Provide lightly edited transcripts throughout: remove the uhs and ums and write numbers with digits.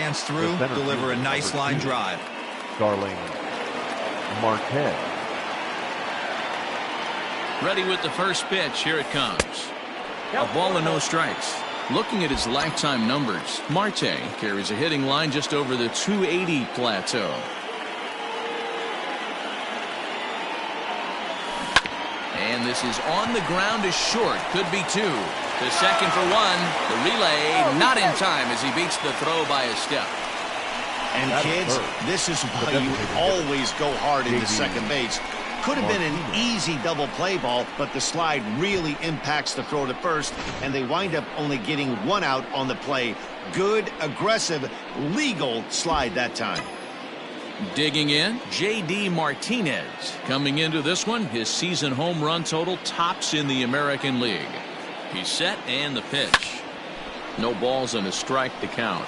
hands through, deliver a nice line drive. Darling Marquez. Ready with the first pitch. Here it comes. A ball and no strikes. Looking at his lifetime numbers, Marte carries a hitting line just over the 280 plateau. And this is on the ground is short. Could be two. To second for one. The relay not in time as he beats the throw by a step. And kids, this is why you always go hard into second base. Could have been an easy double play ball, but the slide really impacts the throw to first, and they wind up only getting one out on the play. Good, aggressive, legal slide that time. Digging in, J.D. Martinez. Coming into this one, his season home run total tops in the American League. He's set and the pitch. No balls and a strike to count.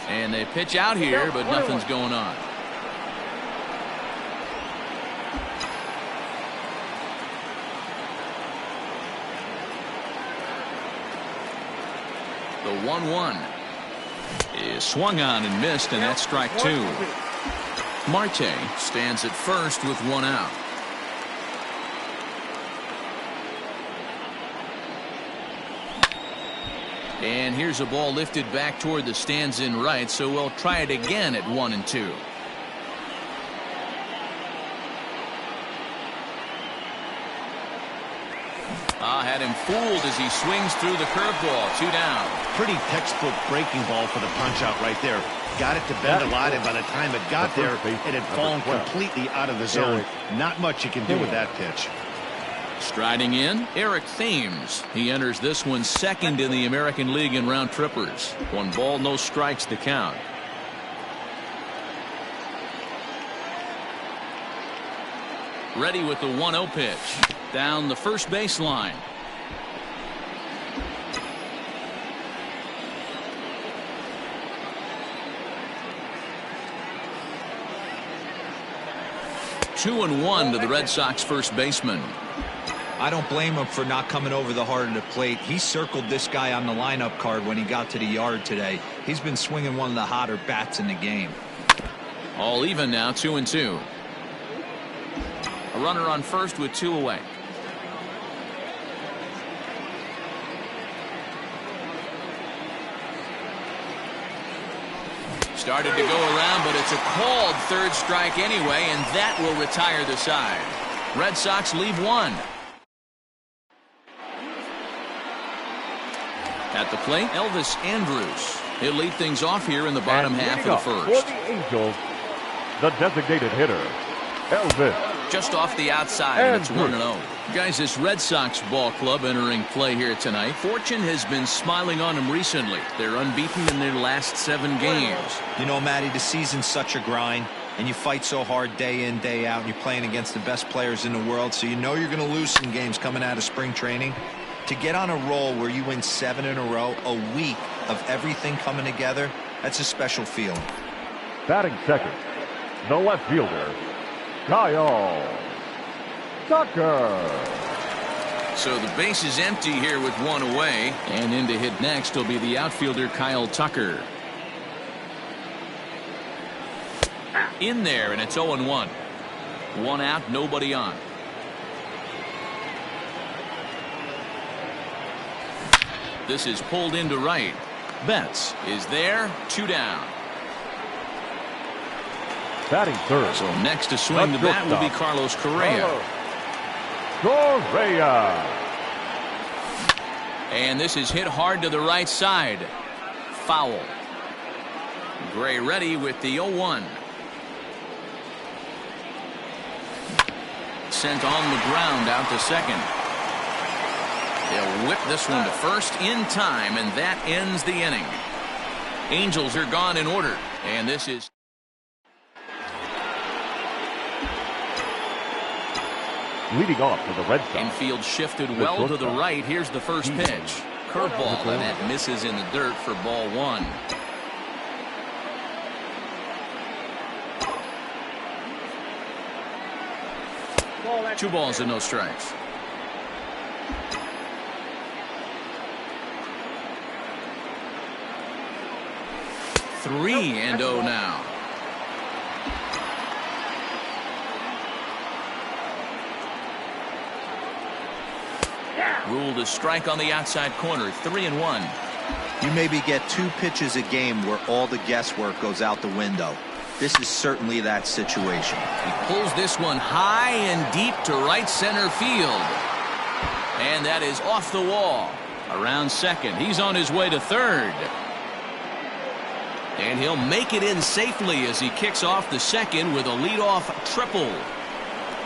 And they pitch out here, but nothing's going on. The 1-1 is swung on and missed, and that's strike two. Marte stands at first with one out. And here's a ball lifted back toward the stands in right, so we'll try it again at 1-2. Had him fooled as he swings through the curveball. 2 down. Pretty textbook breaking ball for the punch out right there. Got it to bend a lot, and by the time it got there, it had fallen completely out of the zone. Not much you can do with that pitch. Striding in, Eric Thames. He enters this one second in the American League in round trippers. 1 ball, no strikes to count. Ready with the 1-0 pitch. Down the first baseline. Two and one to the Red Sox first baseman. I don't blame him for not coming over the heart of the plate. He circled this guy on the lineup card when he got to the yard today. He's been swinging one of the hotter bats in the game. All even now, 2-2. A runner on first with 2 away. Started to go around, but it's a called third strike anyway, and that will retire the side. Red Sox leave 1. At the plate, Elvis Andrus. He'll lead things off here in the bottom half of the first. For the Angels, the designated hitter, Elvis. Just off the outside, and it's 1-0. Guys, this Red Sox ball club entering play here tonight. Fortune has been smiling on them recently. They're unbeaten in their last 7 games. You know, Matty, the season's such a grind, and you fight so hard day in, day out, and you're playing against the best players in the world, so you know you're going to lose some games coming out of spring training. To get on a roll where you win 7 in a row, a week of everything coming together, that's a special feeling. Batting second, the left fielder, Kyle Tucker. So the base is empty here with 1 away, and in to hit next will be the outfielder Kyle Tucker. In there, and it's 0-1. 1 out, nobody on. This is pulled into right. Betts is there, 2 down. Batting third. So next to swing the bat will be Carlos Correa. And this is hit hard to the right side. Foul. Gray ready with the 0-1. Sent on the ground out to second. They'll whip this one to first in time, and that ends the inning. Angels are gone in order, and this is leading off for the Red Sox. Infield shifted well to the right. Here's the first pitch. Curveball, and that misses in the dirt for ball 1. 2 balls and no strikes. 3-0 now. Ruled a strike on the outside corner. 3-1. You maybe get 2 pitches a game where all the guesswork goes out the window. This is certainly that situation. He pulls this one high and deep to right center field. And that is off the wall. Around second. He's on his way to third. And he'll make it in safely as he kicks off the second with a leadoff triple.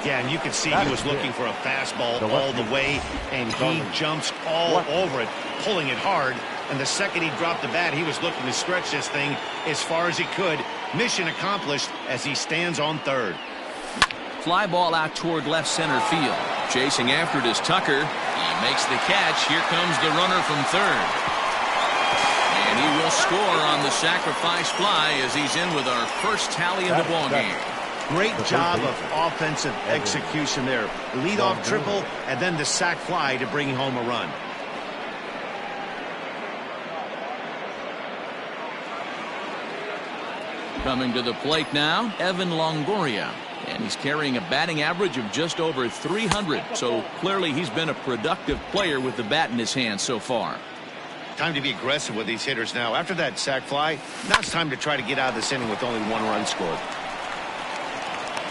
Yeah, and you can see he was looking for a fastball all the way, and he jumps all over it, pulling it hard. And the second he dropped the bat, he was looking to stretch this thing as far as he could. Mission accomplished as he stands on third. Fly ball out toward left center field. Chasing after it is Tucker. He makes the catch. Here comes the runner from third. And he will score on the sacrifice fly as he's in with our first tally in the ballgame. Great job of offensive execution there. Leadoff triple and then the sac fly to bring home a run. Coming to the plate now, Evan Longoria. And he's carrying a batting average of just over 300. So clearly he's been a productive player with the bat in his hand so far. Time to be aggressive with these hitters now. After that sac fly, now it's time to try to get out of this inning with only 1 run scored.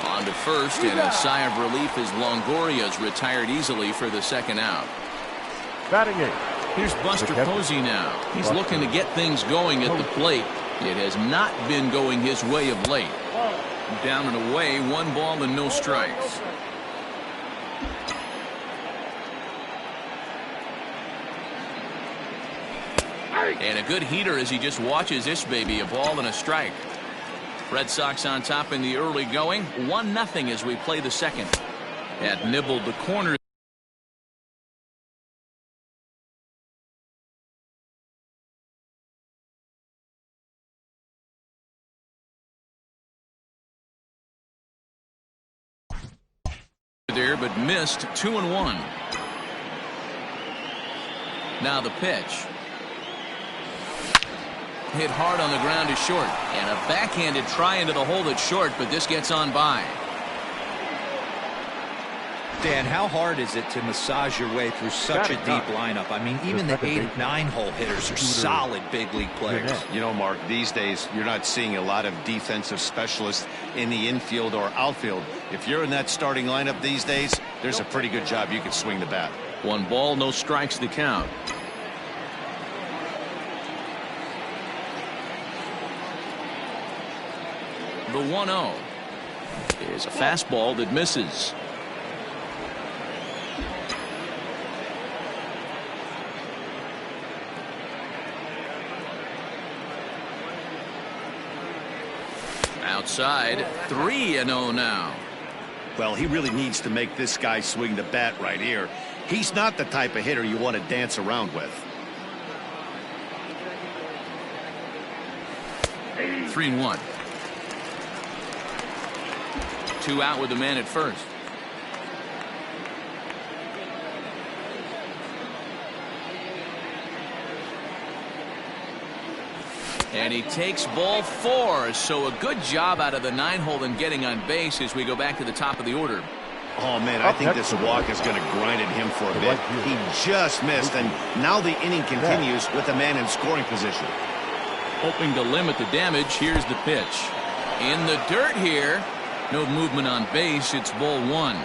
On to first, and a sigh of relief as Longoria's retired easily for the second out. Batting 8. Here's Buster Posey now. He's looking to get things going at the plate. It has not been going his way of late. Down and away, 1 ball and no strikes. And a good heater as he just watches this baby, a ball and a strike. Red Sox on top in the early going, 1-0 as we play the second. At nibbled the corner. There, but missed 2-1. Now the pitch. Hit hard on the ground is short, and a backhanded try into the hole that's short, but this gets on by. Dan, how hard is it to massage your way through such a deep lineup? I mean, even the 8 and 9 hole hitters are solid big league players. You know, Mark, these days you're not seeing a lot of defensive specialists in the infield or outfield. If you're in that starting lineup these days, there's a pretty good job you can swing the bat. 1 ball, no strikes to count. The 1-0 is a fastball that misses. Outside, 3-0 now. Well, he really needs to make this guy swing the bat right here. He's not the type of hitter you want to dance around with. 3-1. 2 out with the man at first. And he takes ball 4. So a good job out of the 9-hole in getting on base as we go back to the top of the order. Oh, man, I think this walk is going to grind at him for a bit. He just missed, and now the inning continues with a man in scoring position. Hoping to limit the damage, here's the pitch. In the dirt here. No movement on base. It's ball 1.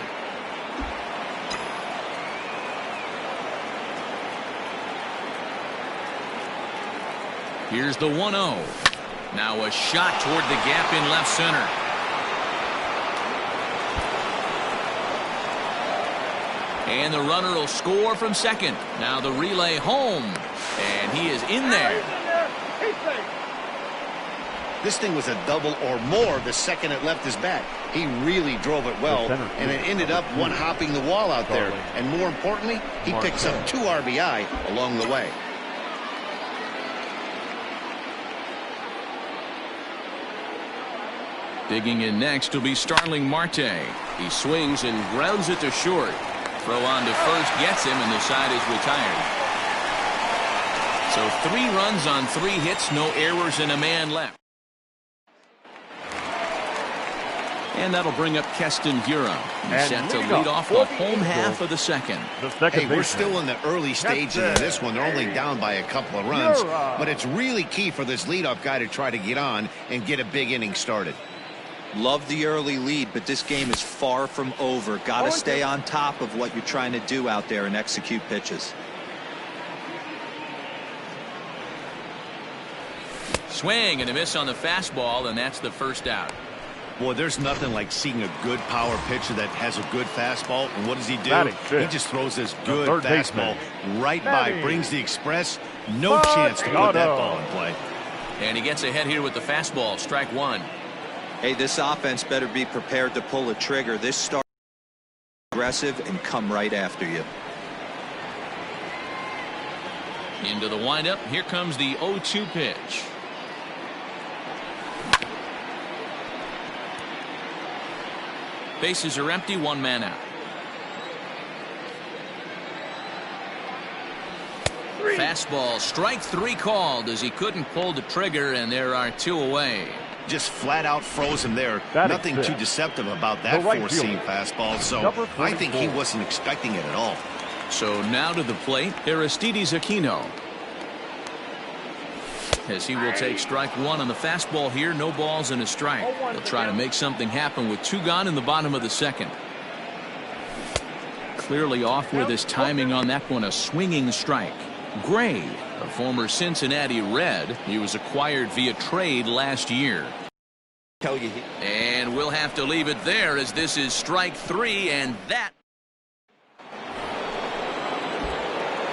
Here's the 1-0. Now a shot toward the gap in left center. And the runner will score from second. Now the relay home. And he is in there. This thing was a double or more the second it left his bat. He really drove it well, and it ended up one-hopping the wall out there. And more importantly, he picks up 2 RBI along the way. Digging in next will be Starling Marte. He swings and grounds it to short. Throw on to first gets him, and the side is retired. So 3 runs on 3 hits, no errors, and a man left. And that'll bring up Keston Hiura. He's set to lead off the home half of the second. Hey, we're still in the early stages of this one. They're only down by a couple of runs. But it's really key for this leadoff guy to try to get on and get a big inning started. Love the early lead, but this game is far from over. Got to stay on top of what you're trying to do out there and execute pitches. Swing and a miss on the fastball, and that's the first out. Boy, there's nothing like seeing a good power pitcher that has a good fastball. And what does he do? He just throws this good fastball right by, brings the express. No chance to put that ball in play. And he gets ahead here with the fastball. Strike 1. Hey, this offense better be prepared to pull a trigger. This start aggressive and come right after you. Into the windup. Here comes the 0-2 pitch. Bases are empty, 1 man out. Fastball, strike 3 called as he couldn't pull the trigger, and there are 2 away. Just flat out froze him there. Nothing too deceptive about that four-seam fastball, so I think he wasn't expecting it at all. So now to the plate, Aristides Aquino. As he will take strike 1 on the fastball here. No balls and a strike. He'll try to make something happen with 2 gone in the bottom of the second. Clearly off with his timing on that one. A swinging strike. Gray, a former Cincinnati Red. He was acquired via trade last year. And we'll have to leave it there as this is strike 3, and that.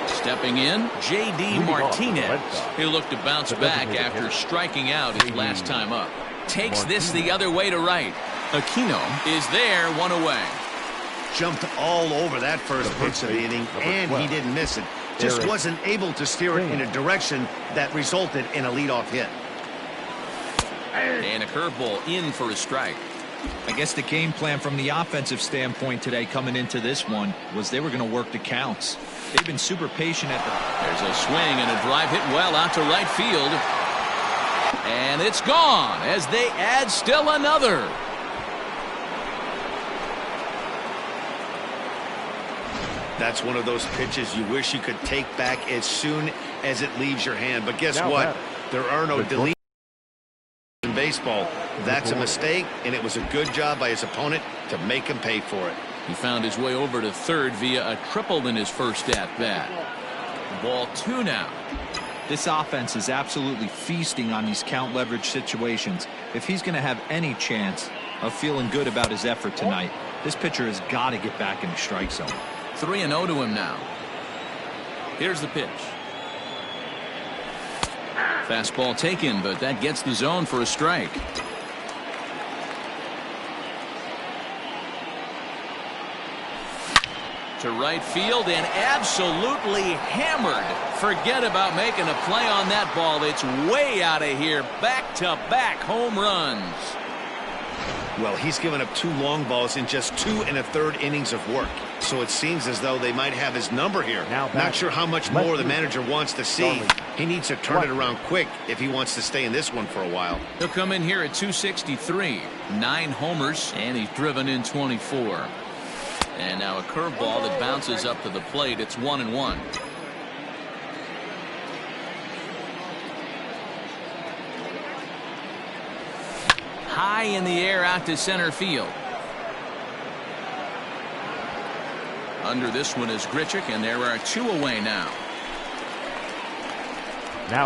Stepping in, J.D. Martinez. He'll look to bounce back after striking out his last time up. Takes this the other way to right. Aquino is there, 1 away. Jumped all over that first pitch of the inning, and he didn't miss it. Just wasn't able to steer it in a direction that resulted in a leadoff hit. And a curveball in for a strike. I guess the game plan from the offensive standpoint today coming into this one was they were going to work the counts. They've been super patient at the. There's a swing and a drive hit well out to right field. And it's gone as they add still another. That's one of those pitches you wish you could take back as soon as it leaves your hand. But guess what? There are no deletions in baseball. That's a mistake, and it was a good job by his opponent to make him pay for it. He found his way over to third via a triple in his first at-bat. Ball 2 now. This offense is absolutely feasting on these count leverage situations. If he's going to have any chance of feeling good about his effort tonight, this pitcher has got to get back in the strike zone. 3-0 to him now. Here's the pitch. Fastball taken, but that gets the zone for a strike. To right field and absolutely hammered. Forget about making a play on that ball. It's way out of here. Back-to-back home runs. Well, he's given up 2 long balls in just 2 1/3 innings of work. So it seems as though they might have his number here. Not sure how much more the manager wants to see. He needs to turn it around quick if he wants to stay in this one for a while. He'll come in here at 263. 9 homers, and he's driven in 24. And now a curveball that bounces up to the plate. It's 1-1. High in the air out to center field. Under this one is Grichuk, and there are 2 away now.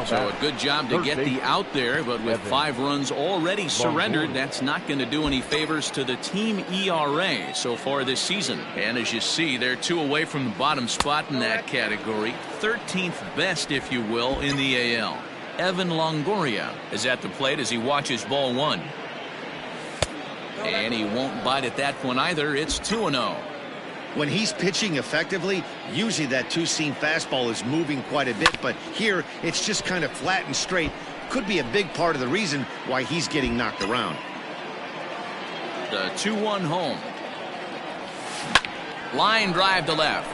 So a good job to get the out there, but with 5 runs already surrendered, that's not going to do any favors to the team ERA so far this season. And as you see, they're 2 away from the bottom spot in that category. 13th best, if you will, in the AL. Evan Longoria is at the plate as he watches ball 1. And he won't bite at that one either. It's 2-0. When he's pitching effectively, usually that 2-seam fastball is moving quite a bit, but here it's just kind of flat and straight. Could be a big part of the reason why he's getting knocked around. The 2-1 home. Line drive to left.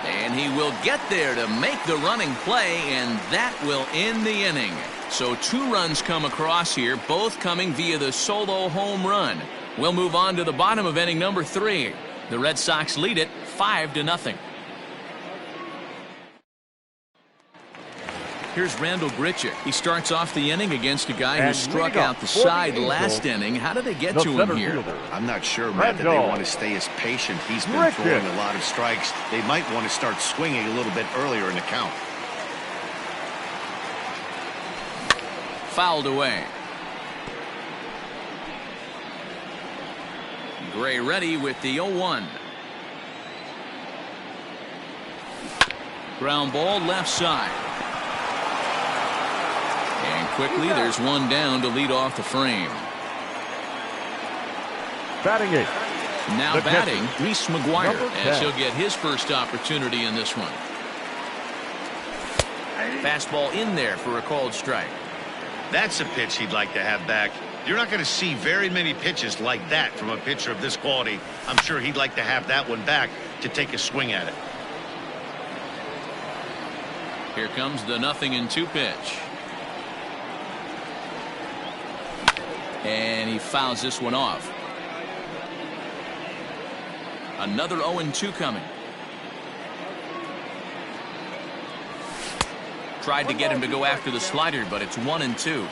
And he will get there to make the running play, and that will end the inning. So 2 runs come across here, both coming via the solo home run. We'll move on to the bottom of inning number 3. The Red Sox lead it 5-0. Here's Randall Grichuk. He starts off the inning against a guy who struck out the side last inning. How did they get to him here? I'm not sure, Matt, that they want to stay as patient. He's been throwing a lot of strikes. They might want to start swinging a little bit earlier in the count. Fouled away. Gray ready with the 0-1. Ground ball left side. And quickly there's one down to lead off the frame. Batting 8. Now batting, Reese McGuire, as he'll get his first opportunity in this one. Fastball in there for a called strike. That's a pitch he'd like to have back. You're not going to see very many pitches like that from a pitcher of this quality. I'm sure he'd like to have that one back to take a swing at it. Here comes the 0-2 pitch. And he fouls this one off. Another 0-2 coming. Tried to get him to go after the slider, but it's 1-2.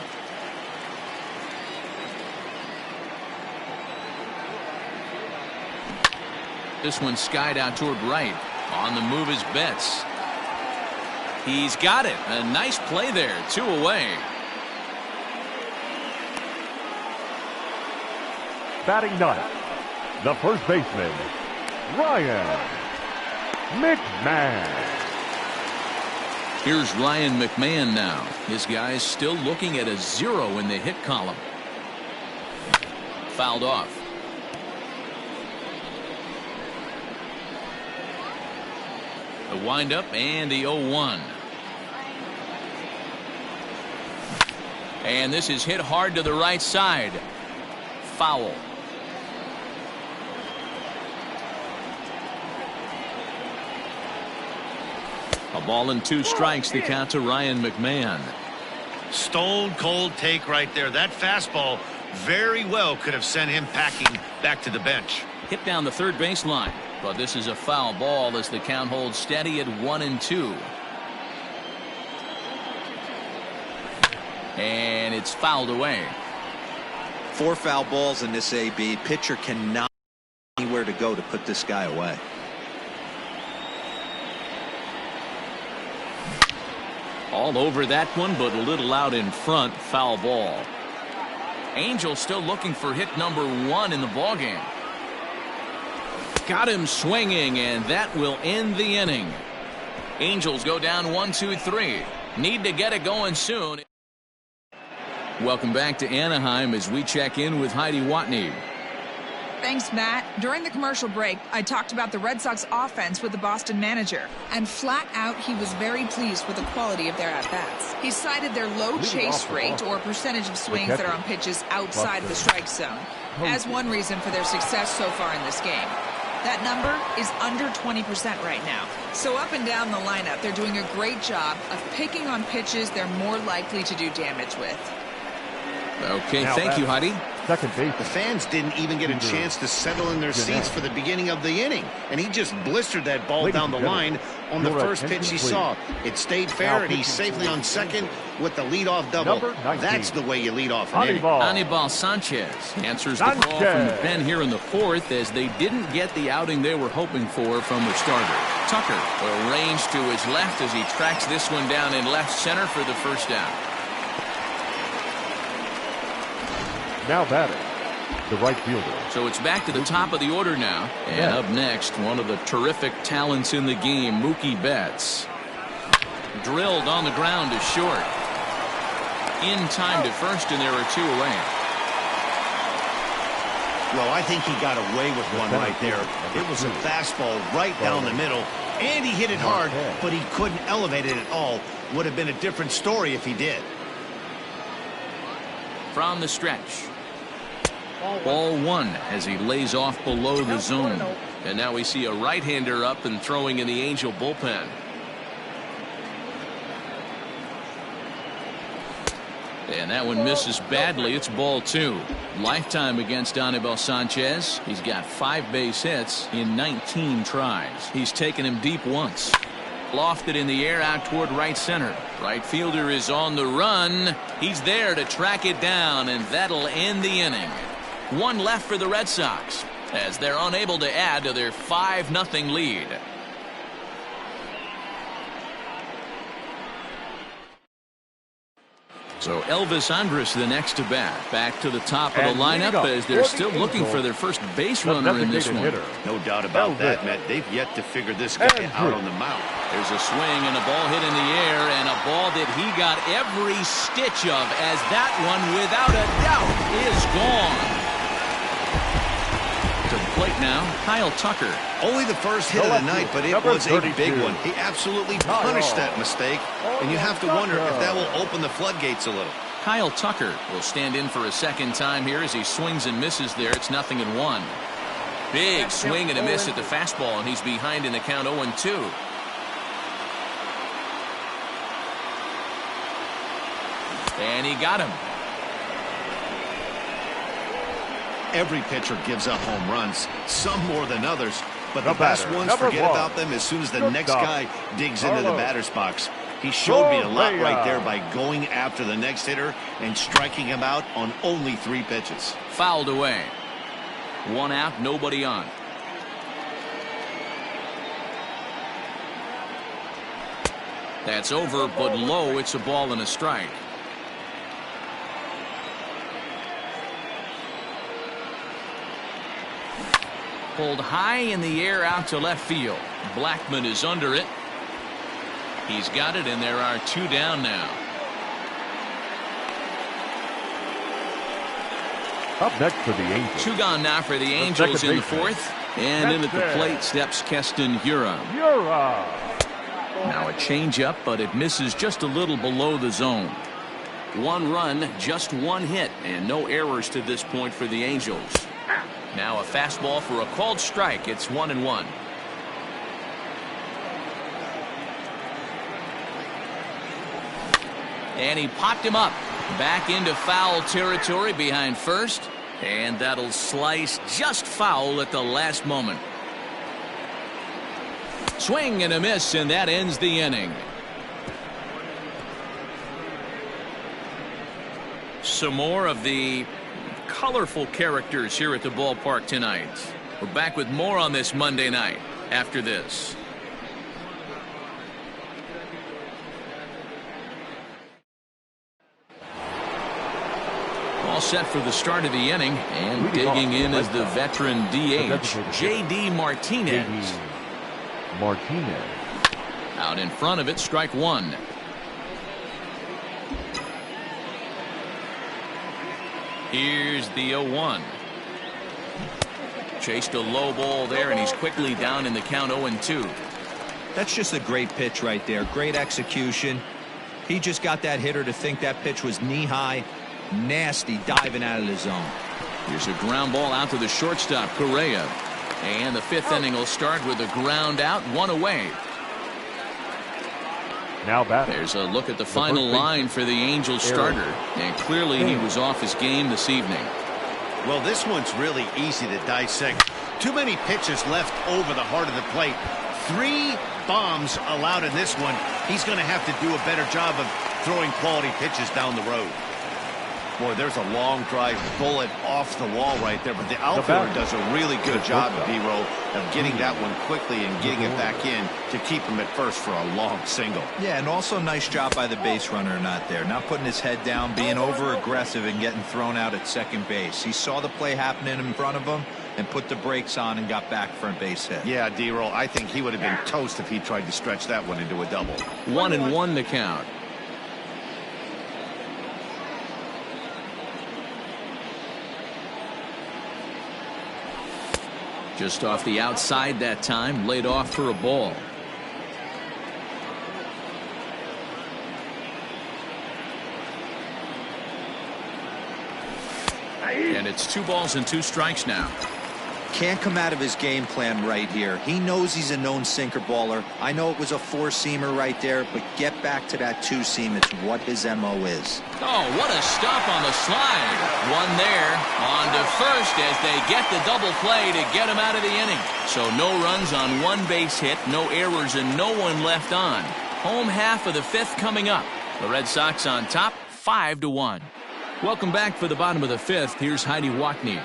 This one skied out toward right. On the move is Betts. He's got it. A nice play there. 2 away. Batting 9. The first baseman, Ryan McMahon. Here's Ryan McMahon now. This guy's still looking at a 0 in the hit column. Fouled off. The windup and the 0-1. And this is hit hard to the right side. Foul. A ball and 2 strikes, the count to Ryan McMahon. Stone cold take right there. That fastball very well could have sent him packing back to the bench. Hit down the third baseline, but this is a foul ball as the count holds steady at 1-2. And it's fouled away. 4 foul balls in this AB. Pitcher cannot anywhere to go to put this guy away. All over that one, but a little out in front. Foul ball. Angel still looking for hit number 1 in the ballgame. Got him swinging, and that will end the inning. Angels go down 1-2-3. Need to get it going soon. Welcome back to Anaheim as we check in with Heidi Watney. Thanks, Matt. During the commercial break, I talked about the Red Sox offense with the Boston manager, and flat out, he was very pleased with the quality of their at-bats. He cited their low chase rate, or percentage of swings that are on pitches outside of the strike zone, as one reason for their success so far in this game. That number is under 20% right now. So up and down the lineup, they're doing a great job of picking on pitches they're more likely to do damage with. Okay, thank you, Heidi. Second base. The fans didn't even get a chance to settle in their seats for the beginning of the inning, and he just blistered that ball down the line on the first pitch he saw. It stayed fair, and he's safely on second with the leadoff double. That's the way you lead off an inning. Anibal Sanchez answers the call from the pen here in the 4th as they didn't get the outing they were hoping for from the starter. Tucker arranged to his left as he tracks this one down in left center for the first down. Now batting, the right fielder. So it's back to the top of the order now. And up next, one of the terrific talents in the game, Mookie Betts. Drilled on the ground to short. In time to first, and there are 2 away. Well, I think he got away with one right there. It was a fastball right down the middle, and he hit it hard, but he couldn't elevate it at all. Would have been a different story if he did. From the stretch. Ball one as he lays off below the zone. And now we see a right-hander up and throwing in the Angel bullpen. And that one misses badly. It's ball two. Lifetime against Anibal Sanchez. He's got 5 base hits in 19 tries. He's taken him deep once. Lofted in the air out toward right center. Right fielder is on the run. He's there to track it down, and that'll end the inning. 1 left for the Red Sox as they're unable to add to their 5-0 lead. So Elvis Andrus the next to bat. Back to the top of the lineup as they're still looking for their first base runner in this one. No doubt about that, Matt. They've yet to figure this guy out on the mound. There's a swing and a ball hit in the air, and a ball that he got every stitch of, as that one, without a doubt, is gone. To the plate now, Kyle Tucker. Only the first hit of the night, but it was a big one. He absolutely punished that mistake, and you have to wonder if that will open the floodgates a little. Kyle Tucker will stand in for a second time here as he swings and misses there. It's 0-1. Big swing and a miss at the fastball, and he's behind in the count 0-2. And he got him. Every pitcher gives up home runs, some more than others, but the best ones forget about them as soon as the next guy digs into the batter's box. He showed me a lot right there by going after the next hitter and striking him out on only 3 pitches. Fouled away. 1 out, nobody on. That's over, but low. It's a ball and a strike. Pulled high in the air out to left field. Blackman is under it. He's got it, and there are 2 down now. Up next for the Angels. 2 gone now for the Angels in the 4th. And in at the plate steps Keston Hiura. Now a changeup, but it misses just a little below the zone. 1 run, just 1 hit, and no errors to this point for the Angels. Now a fastball for a called strike. It's 1-1. And he popped him up. Back into foul territory behind first. And that'll slice just foul at the last moment. Swing and a miss, and that ends the inning. Some more of the colorful characters here at the ballpark tonight. We're back with more on this Monday night after this. All set for the start of the inning, and digging in is the veteran DH, J.D. Martinez. Out in front of it, strike 1. Here's the 0-1. Chased a low ball there, and he's quickly down in the count 0-2. That's just a great pitch right there. Great execution. He just got that hitter to think that pitch was knee-high. Nasty diving out of the zone. Here's a ground ball out to the shortstop, Correa. And the 5th inning will start with a ground out, 1 away. Now back. There's a look at the final line for the Angels starter, and clearly he was off his game this evening. Well, this one's really easy to dissect. Too many pitches left over the heart of the plate. 3 bombs allowed in this one. He's going to have to do a better job of throwing quality pitches down the road. Boy, there's a long drive bullet off the wall right there, but the outfielder does a really good job, D-Roll, of getting that one quickly and getting it back in to keep him at first for a long single. Yeah, and also nice job by the base runner not there. Not putting his head down, being over-aggressive and getting thrown out at second base. He saw the play happening in front of him and put the brakes on and got back for a base hit. Yeah, D-Roll, I think he would have been toast if he tried to stretch that one into a double. 1-1 the count. Just off the outside that time, laid off for a ball. And And it's 2 balls and 2 strikes now. Can't come out of his game plan right here. He knows he's a known sinker baller. I know it was a 4-seamer right there, but get back to that 2-seam. It's what his MO is. Oh, what a stop on the slide. One there. On to first as they get the double play to get him out of the inning. So no runs on 1 base hit, no errors, and no one left on. Home half of the 5th coming up. The Red Sox on top, 5-1. Welcome back for the bottom of the 5th. Here's Heidi Wackney.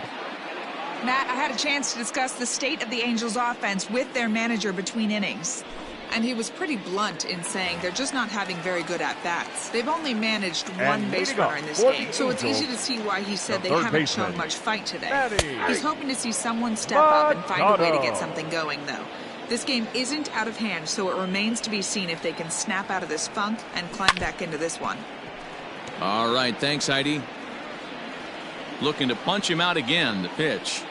Matt, I had a chance to discuss the state of the Angels offense with their manager between innings. And he was pretty blunt in saying they're just not having very good at-bats. They've only managed 1 base runner in this game, so it's easy to see why he said they haven't shown much fight today. He's hoping to see someone step up and find a way to get something going, though. This game isn't out of hand, so it remains to be seen if they can snap out of this funk and climb back into this one. All right, thanks, Heidi. Looking to punch him out again, the pitch.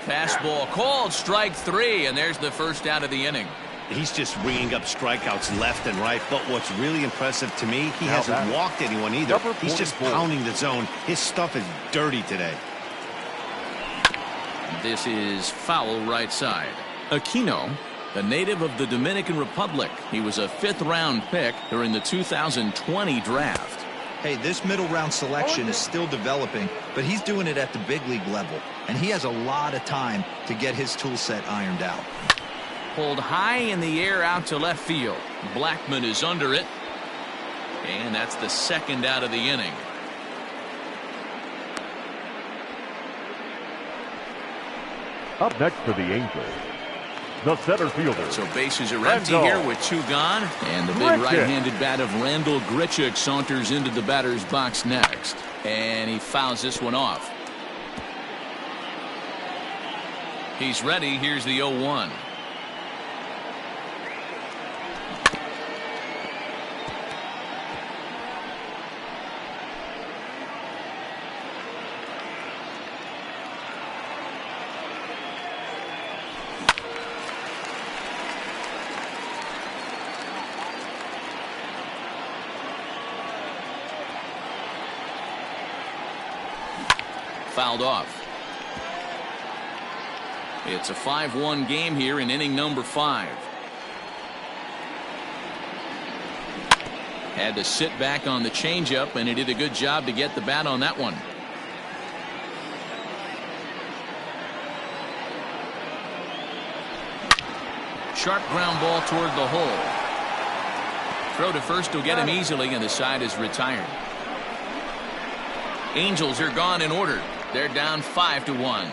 Fastball called, strike 3, and there's the first out of the inning. He's just ringing up strikeouts left and right, but what's really impressive to me, he hasn't walked anyone either. He's just pounding the zone. His stuff is dirty today. This is foul right side. Aquino, a native of the Dominican Republic. He was a 5th-round pick during the 2020 draft. Hey, this middle round selection is still developing, but he's doing it at the big league level, and he has a lot of time to get his tool set ironed out. Pulled high in the air out to left field. Blackman is under it, and that's the 2nd out of the inning. Up next for the Angels, the center fielder. So bases are empty here with 2 gone. And the big right-handed bat of Randall Grichuk saunters into the batter's box next. And he fouls this one off. He's ready. Here's the 0-1. Fouled off. It's a 5-1 game here in inning number 5. Had to sit back on the changeup, and he did a good job to get the bat on that one. Sharp ground ball toward the hole. Throw to first will get him easily, and the side is retired. Angels are gone in order. They're down 5-1.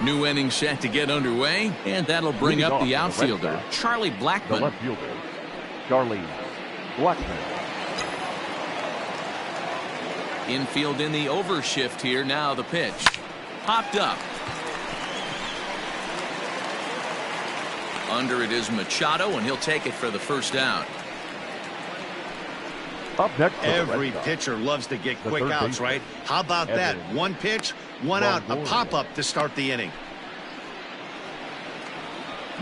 New inning set to get underway, and that'll bring up the outfielder, Charlie Blackman. The left fielder, Charlie Blackman. Infield in the overshift here. Now the pitch. Popped up. Under it is Machado, and he'll take it for the first out. Up next, every pitcher loves to get quick outs, right? How about that? 1 pitch, 1 out, a pop-up to start the inning.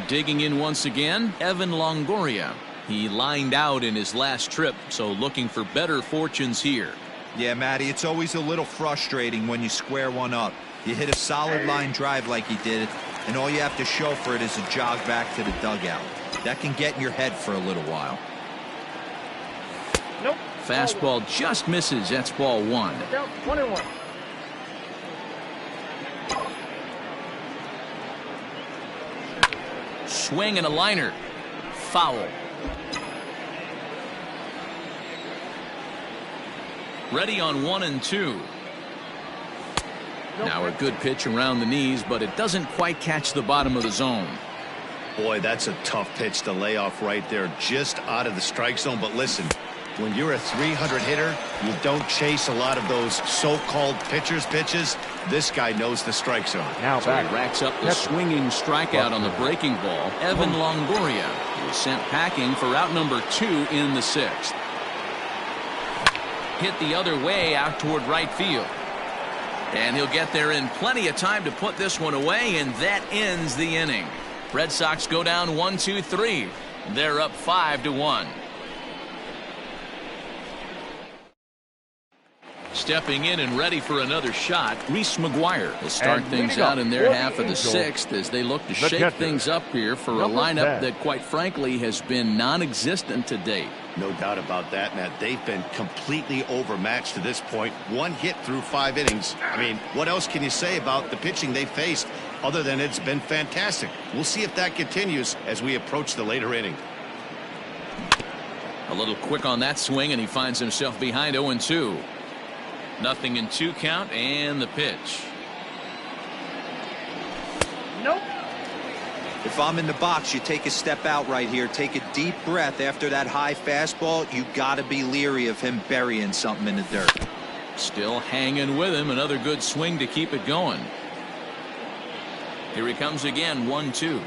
Digging in once again, Evan Longoria. He lined out in his last trip, so looking for better fortunes here. Yeah, Matty, it's always a little frustrating when you square one up. You hit a solid line drive like he did, and all you have to show for it is a jog back to the dugout. That can get in your head for a little while. Nope. Fastball just misses. That's ball 1. 1-1. Swing and a liner. Foul. Ready on 1 and 2. Now a good pitch around the knees, but it doesn't quite catch the bottom of the zone. Boy, that's a tough pitch to lay off right there, just out of the strike zone. But listen, when you're a 300 hitter, you don't chase a lot of those so-called pitchers' pitches. This guy knows the strike zone. Now so he racks up the swinging strikeout on the breaking ball. Evan Longoria was sent packing for out number 2 in the 6th. Hit the other way out toward right field. And he'll get there in plenty of time to put this one away, and that ends the inning. Red Sox go down 1-2-3. They're up 5-1. Stepping in and ready for another shot, Reese McGuire will start things out in their half of the sixth as they look to shake things up here for a lineup that, quite frankly, has been non-existent to date. No doubt about that, Matt. They've been completely overmatched to this point. One hit through 5 innings. I mean, what else can you say about the pitching they faced other than it's been fantastic? We'll see if that continues as we approach the later inning. A little quick on that swing, and he finds himself behind 0-2. Nothing in 2 count, and the pitch. Nope. If I'm in the box, you take a step out right here. Take a deep breath after that high fastball. You got to be leery of him burying something in the dirt. Still hanging with him. Another good swing to keep it going. Here he comes again, 1-2.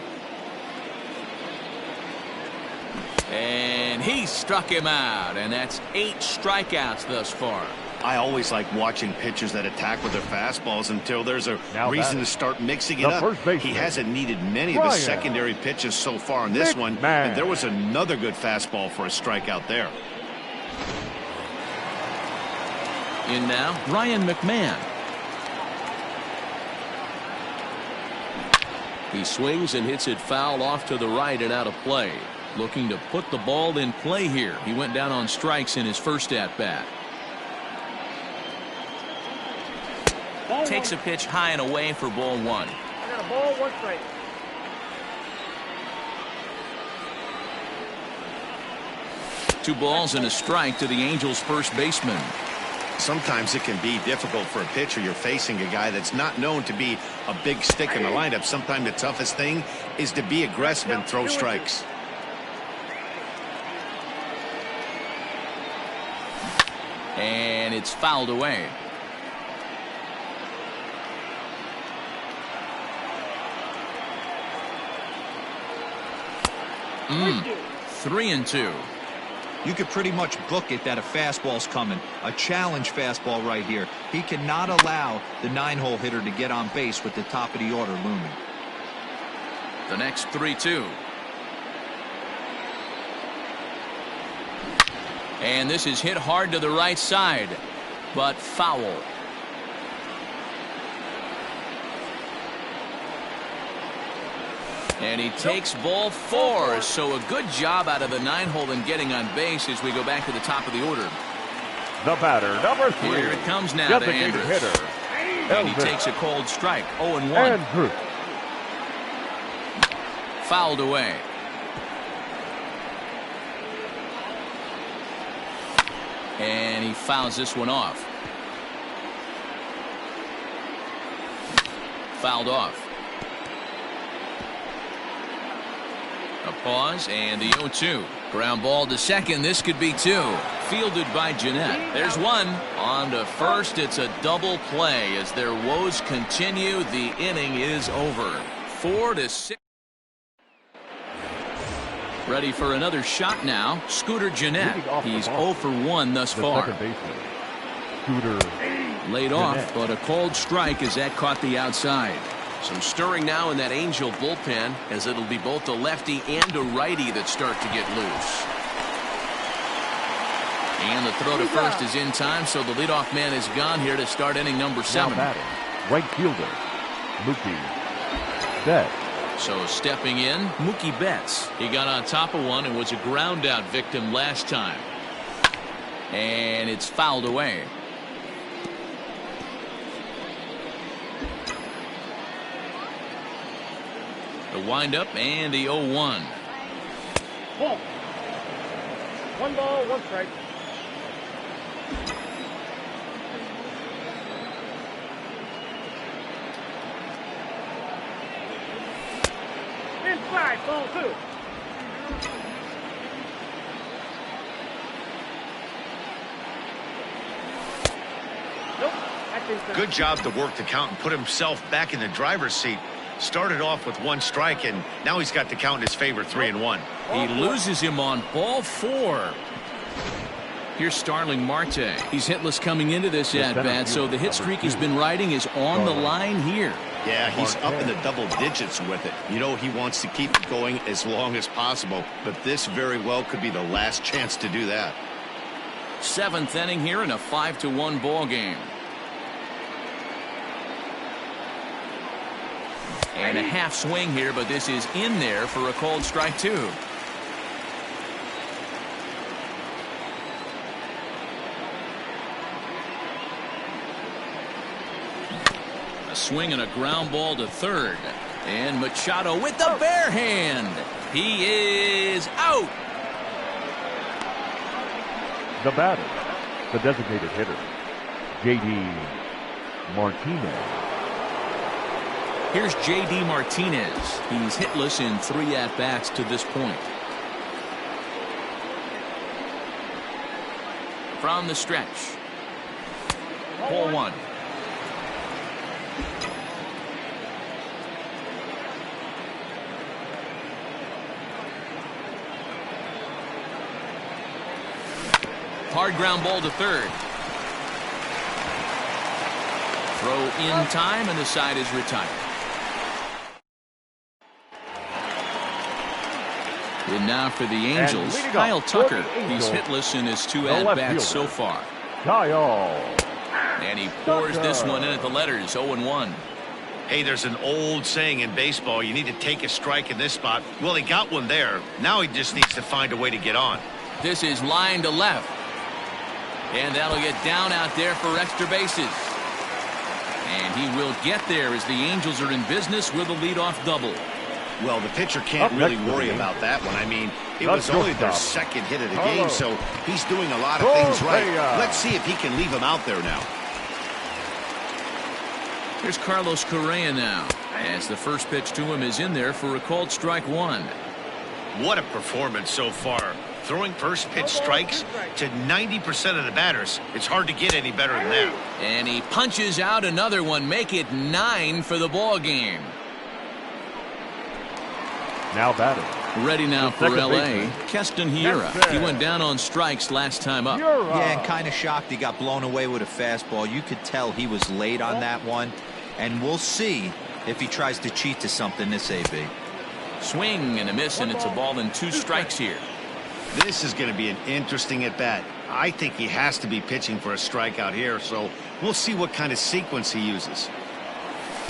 And he struck him out, and that's 8 strikeouts thus far. I always like watching pitchers that attack with their fastballs until there's a reason to start mixing it up. He hasn't needed many of his secondary pitches so far in this one, and there was another good fastball for a strikeout there. In now, Ryan McMahon. He swings and hits it foul off to the right and out of play. Looking to put the ball in play here. He went down on strikes in his first at-bat. Takes a pitch high and away for ball 1. I got a ball, 1 strike. Two balls and a strike to the Angels' first baseman. Sometimes it can be difficult for a pitcher. You're facing a guy that's not known to be a big stick in the lineup. Sometimes the toughest thing is to be aggressive and throw strikes. And it's fouled away. Mm. 3-2. You could pretty much book it that a fastball's coming. A challenge fastball right here. He cannot allow the 9-hole hitter to get on base with the top of the order looming. The next 3-2. And this is hit hard to the right side, but foul. And he takes ball 4, so a good job out of the 9-hole in getting on base as we go back to the top of the order. The batter, number 3. Here it comes now to Andrews. Hitter. And he takes a cold strike, 0-1. Andrews. Fouled away. And he fouls this one off. Fouled off. A pause and the 0-2. Ground ball to second. This could be 2. Fielded by Jeanette. There's 1. On to first. It's a double play as their woes continue. The inning is over. 4-6. Ready for another shot now. Scooter Jeanette. He's 0 for 1 thus far. Scooter laid off, but a cold strike as that caught the outside. Some stirring now in that Angel bullpen as it'll be both a lefty and a righty that start to get loose. And the throw to first is in time, so the leadoff man is gone here to start inning number 7. Right fielder, Mookie Betts. So stepping in, Mookie Betts. He got on top of one and was a ground out victim last time. And it's fouled away. The windup and the 0-1. Ball. 1 ball, 1 strike. Inside, ball 2. Nope. That's inside. Good job to work the count and put himself back in the driver's seat. Started off with 1 strike, and now he's got the count in his favor, 3-1. He loses him on ball 4. Here's Starling Marte. He's hitless coming into this at-bat, so the hit streak he's been riding is on the line here. Yeah, he's up in the double digits with it. You know, he wants to keep it going as long as possible, but this very well could be the last chance to do that. 7th inning here in a 5-1 ball game. And a half swing here, but this is in there for a called strike 2. A swing and a ground ball to third. And Machado with the bare hand. He is out. The batter, the designated hitter, J.D. Martinez. Here's J.D. Martinez. He's hitless in 3 at-bats to this point. From the stretch. Ball 1. Hard ground ball to third. Throw in time, and the side is retired. And now for the Angels, Kyle Tucker. He's hitless in his 2 at-bats so far. Kyle. And he pours this one in at the letters, 0-1. Hey, there's an old saying in baseball, you need to take a strike in this spot. Well, he got one there. Now he just needs to find a way to get on. This is line to left. And that'll get down out there for extra bases. And he will get there as the Angels are in business with a leadoff double. Well, the pitcher can't really worry about that one. I mean, it was only their second hit of the game, so he's doing a lot of things right. Let's see if he can leave him out there now. Here's Carlos Correa now, as the first pitch to him is in there for a called strike 1. What a performance so far. Throwing first pitch strikes to 90% of the batters. It's hard to get any better than that. And he punches out another one, make it 9 for the ball game. Now batting. Ready now for L.A. Keston Hiura. He went down on strikes last time up. Yeah, and kind of shocked he got blown away with a fastball. You could tell he was late on that one. And we'll see if he tries to cheat to something this AB. Swing and a miss, and it's a ball and 2 strikes here. This is going to be an interesting at-bat. I think he has to be pitching for a strikeout here, so we'll see what kind of sequence he uses.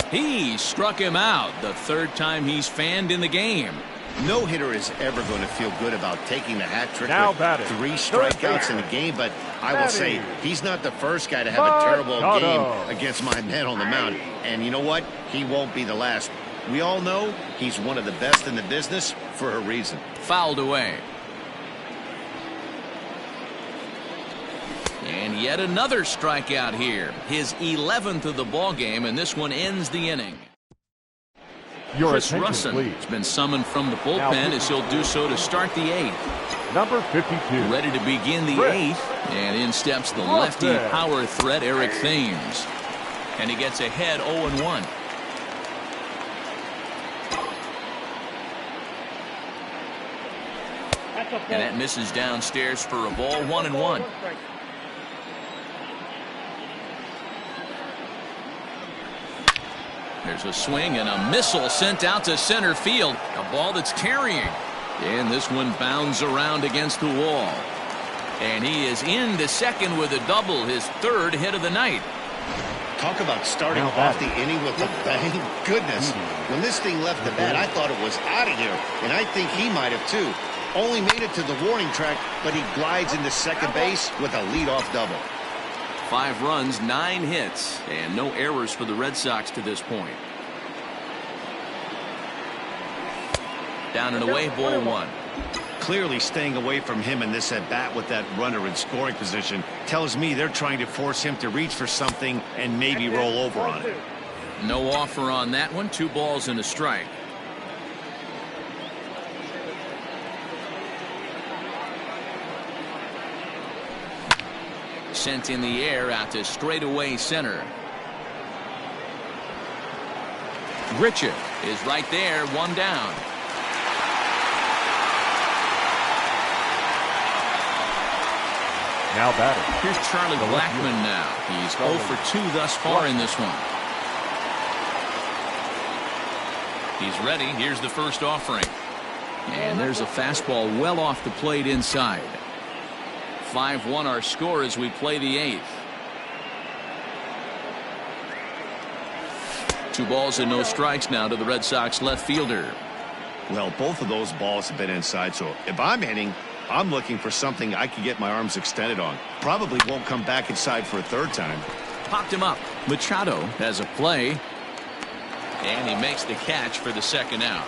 He struck him out the 3rd time he's fanned in the game. No hitter is ever going to feel good about taking the hat trick Now with batting. 3 strikeouts in the game, but I will say he's not the first guy to have a terrible game against my man on the mound. And you know what? He won't be the last. We all know he's one of the best in the business for a reason. Fouled away. And yet another strikeout here. His 11th of the ball game, and this one ends the inning. Chris Russin has been summoned from the bullpen as he'll do so to start the 8th. Number 52. Ready to begin the 8th, and in steps the lefty power threat Eric Thames. And he gets ahead 0-1. And that misses downstairs for a ball, 1-1. There's a swing and a missile sent out to center field. A ball that's carrying. And this one bounds around against the wall. And he is into second with a double, his 3rd hit of the night. Talk about starting off the inning with a bang. Goodness. When this thing left the bat, I thought it was out of here. And I think he might have too. Only made it to the warning track, but he glides into second base with a leadoff double. 5 runs, 9 hits, and no errors for the Red Sox to this point. Down and away, ball 1. Clearly staying away from him in this at-bat with that runner in scoring position tells me they're trying to force him to reach for something and maybe roll over on it. No offer on that one. 2 balls and a strike. Sent in the air out to straightaway center. Richard is right there, 1 down. Now batting. Here's Charlie Blackmon now. He's 0 for 2 thus far in this one. He's ready. Here's the first offering. And there's a fastball well off the plate inside. 5-1 our score as we play the 8th. 2 balls and no strikes now to the Red Sox left fielder. Well, both of those balls have been inside, so if I'm hitting, I'm looking for something I can get my arms extended on. Probably won't come back inside for a third time. Popped him up. Machado has a play. And he makes the catch for the second out.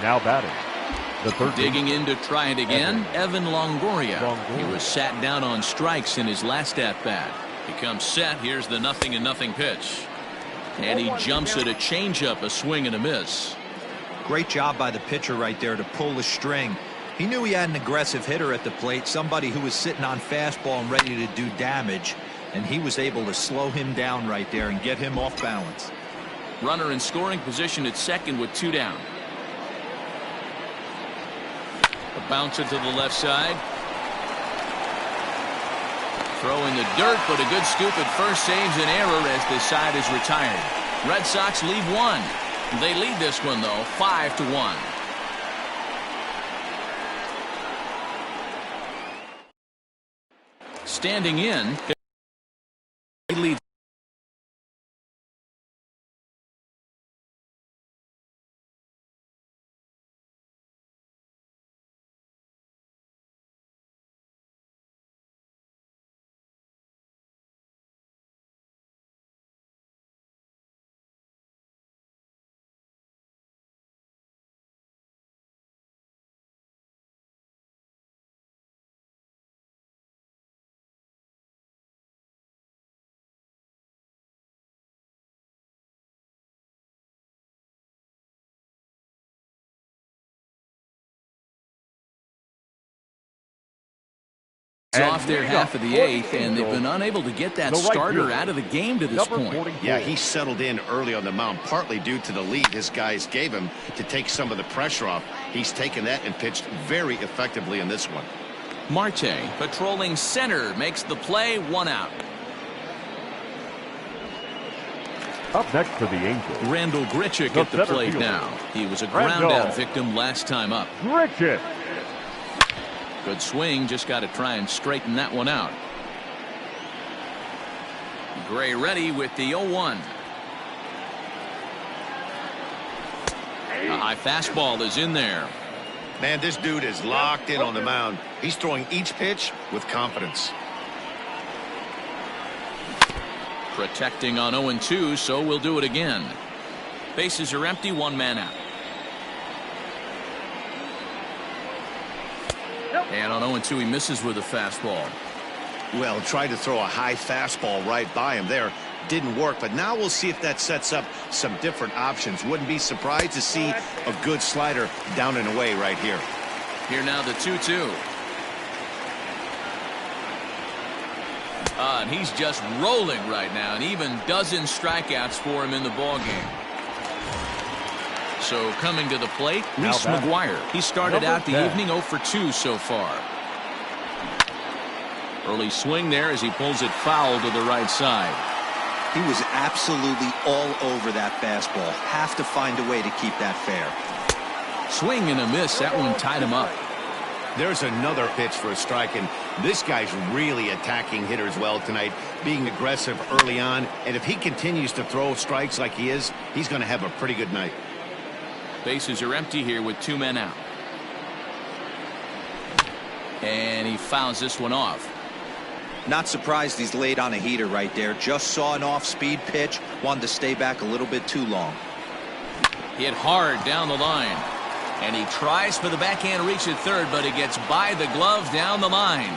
Now batting. The third. Digging in to try it again, Evan Longoria. He was sat down on strikes in his last at-bat. He comes set. Here's the 0-0 pitch. And he jumps at a changeup, a swing and a miss. Great job by the pitcher right there to pull the string. He knew he had an aggressive hitter at the plate, somebody who was sitting on fastball and ready to do damage, and he was able to slow him down right there and get him off balance. Runner in scoring position at second with 2 down. A bouncer to the left side. Throw in the dirt, but a good scoop at first saves an error as the side is retired. Red Sox lead 1. They lead this one, though, 5-1. Standing in, they lead. Off their half of the 8th, and they've been unable to get that starter out of the game to this point. Yeah, he settled in early on the mound, partly due to the lead his guys gave him to take some of the pressure off. He's taken that and pitched very effectively in this one. Marte, patrolling center, makes the play, 1 out. Up next for the Angels, Randall Grichuk at the plate now. He was a ground-out victim last time up. Grichuk. Good swing, just got to try and straighten that one out. Gray ready with the 0-1. A high fastball is in there. Man, this dude is locked in on the mound. He's throwing each pitch with confidence. Protecting on 0-2, so we'll do it again. Bases are empty, 1 man out. And on 0-2, he misses with a fastball. Well, tried to throw a high fastball right by him there. Didn't work, but now we'll see if that sets up some different options. Wouldn't be surprised to see a good slider down and away right here. Here now the 2-2. And he's just rolling right now, and even dozen strikeouts for him in the ballgame. So coming to the plate, Reese McGuire. He started out the evening 0 for 2 so far. Early swing there as he pulls it foul to the right side. He was absolutely all over that fastball. Have to find a way to keep that fair. Swing and a miss. That one tied him up. There's another pitch for a strike, and this guy's really attacking hitters well tonight, being aggressive early on. And if he continues to throw strikes like he is, he's going to have a pretty good night. Bases are empty here with 2 men out. And he fouls this one off. Not surprised he's laid on a heater right there. Just saw an off-speed pitch. Wanted to stay back a little bit too long. Hit hard down the line. And he tries for the backhand reach at third, but it gets by the glove down the line.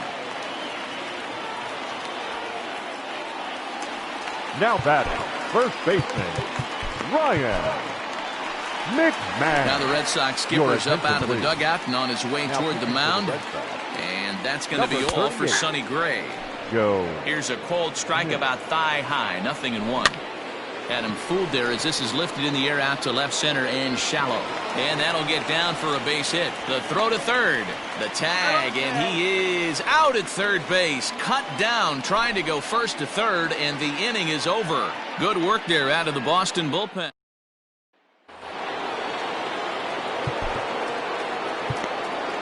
Now batting, first baseman, Ryan McMahon. Now the Red Sox skipper's up out of the dugout and on his way toward the mound. And that's going to be all for Sonny Gray. Here's a cold strike about thigh high, 0-1. Had him fooled there as this is lifted in the air out to left center and shallow. And that'll get down for a base hit. The throw to third. The tag, and he is out at third base. Cut down, trying to go first to third, and the inning is over. Good work there out of the Boston bullpen.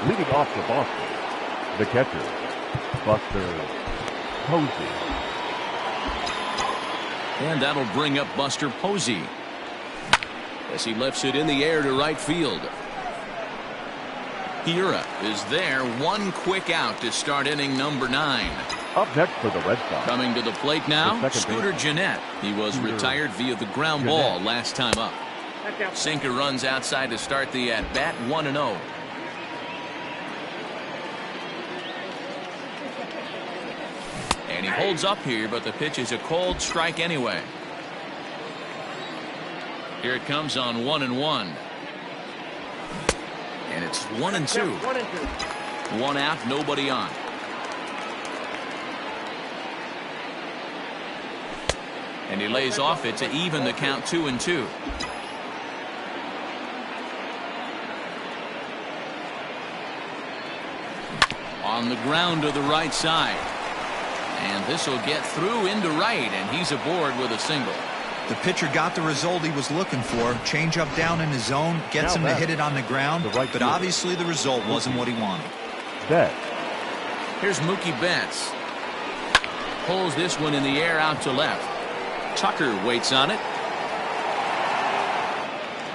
Leading off for Boston, the catcher, Buster Posey. And that'll bring up Buster Posey as he lifts it in the air to right field. Hira is there. One quick out to start inning number 9. Up next for the Red Sox. Coming to the plate now, Scooter Gennett. He was retired via the ground ball last time up. Sinker runs outside to start the at-bat, 1-0. And he holds up here, but the pitch is a cold strike anyway. Here it comes on 1-1. And it's 1-2. 1 out, nobody on. And he lays off it to even the count 2-2. On the ground to the right side. And this will get through into right, and he's aboard with a single. The pitcher got the result he was looking for. Change up down in his zone, gets him to hit it on the ground, but obviously the result wasn't what he wanted. Here's Mookie Betts. Pulls this one in the air out to left. Tucker waits on it.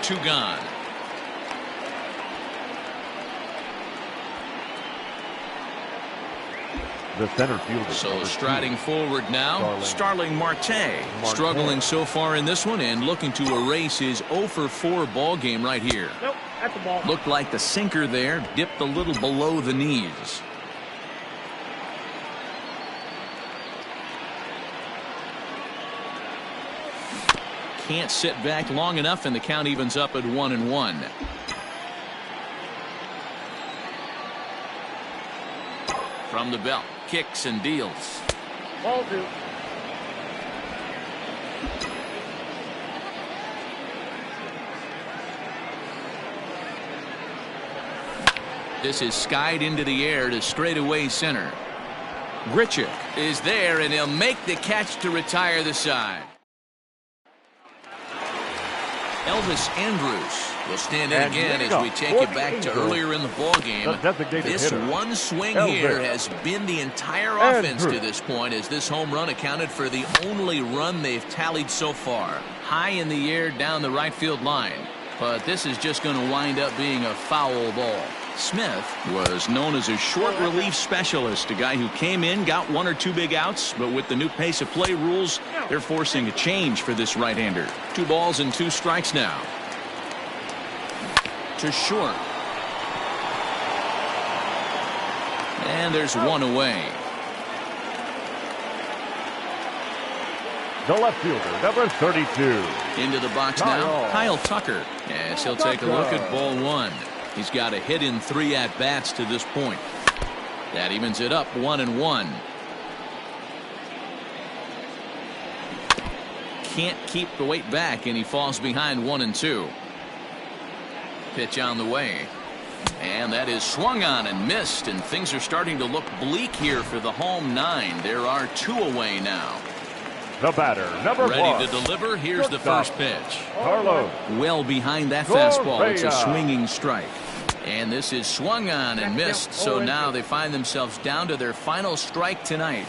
2 gone. The center fielder. So striding forward now, Starling Marte. Struggling so far in this one and looking to erase his 0-for-4 ball game right here. Nope, that's the ball. Looked like the sinker there dipped a little below the knees. Can't sit back long enough, and the count evens up at 1-1. From the belt, kicks and deals. Ball 2. This is skied into the air to straightaway center. Grichuk is there, and he'll make the catch to retire the side. Elvis Andrus will stand in again as we take you back to earlier in the ballgame. This one swing here has been the entire offense to this point, as this home run accounted for the only run they've tallied so far. High in the air down the right field line. But this is just going to wind up being a foul ball. Smith was known as a short relief specialist, a guy who came in, got 1 or 2 big outs, but with the new pace of play rules, they're forcing a change for this right-hander. 2 balls and 2 strikes now. To short. And there's 1 away. The left fielder, number 32. Into the box now, Kyle Tucker. Yes, he'll take a look at ball 1. He's got a hit in 3 at-bats to this point. That evens it up 1-1. Can't keep the weight back, and he falls behind 1-2. Pitch on the way. And that is swung on and missed, and things are starting to look bleak here for the home 9. There are 2 away now. The batter, number 1. Ready to deliver. Here's the first pitch. Carlos. Well behind that fastball. It's a swinging strike. And this is swung on and missed. So now they find themselves down to their final strike tonight.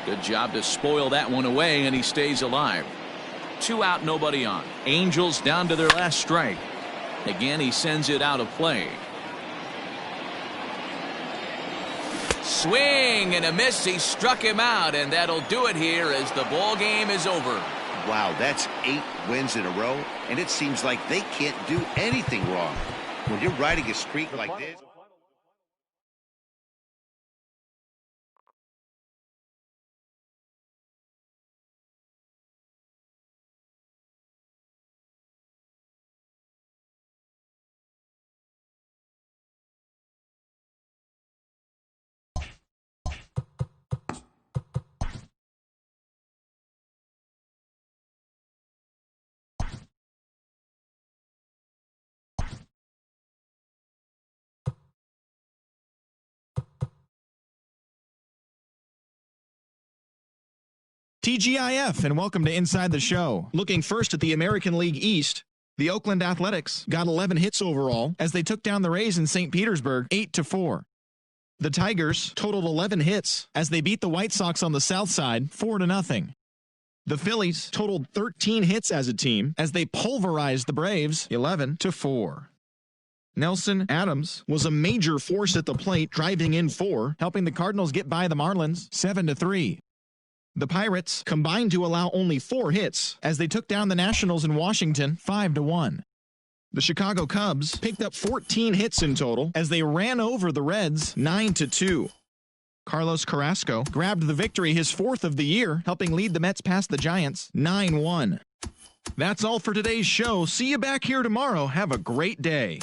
Good job to spoil that one away, and he stays alive. 2 out, nobody on. Angels down to their last strike. Again, he sends it out of play. Swing and a miss. He struck him out, and that'll do it here as the ball game is over. Wow, that's 8 wins in a row, and it seems like they can't do anything wrong. When you're riding a streak like this. TGIF, and welcome to Inside the Show. Looking first at the American League East, the Oakland Athletics got 11 hits overall as they took down the Rays in St. Petersburg 8-4. The Tigers totaled 11 hits as they beat the White Sox on the south side 4-0. The Phillies totaled 13 hits as a team as they pulverized the Braves 11-4. Nelson Adams was a major force at the plate, driving in 4, helping the Cardinals get by the Marlins 7-3. The Pirates combined to allow only 4 hits as they took down the Nationals in Washington 5-1. The Chicago Cubs picked up 14 hits in total as they ran over the Reds 9-2. Carlos Carrasco grabbed the victory, his 4th of the year, helping lead the Mets past the Giants 9-1. That's all for today's show. See you back here tomorrow. Have a great day.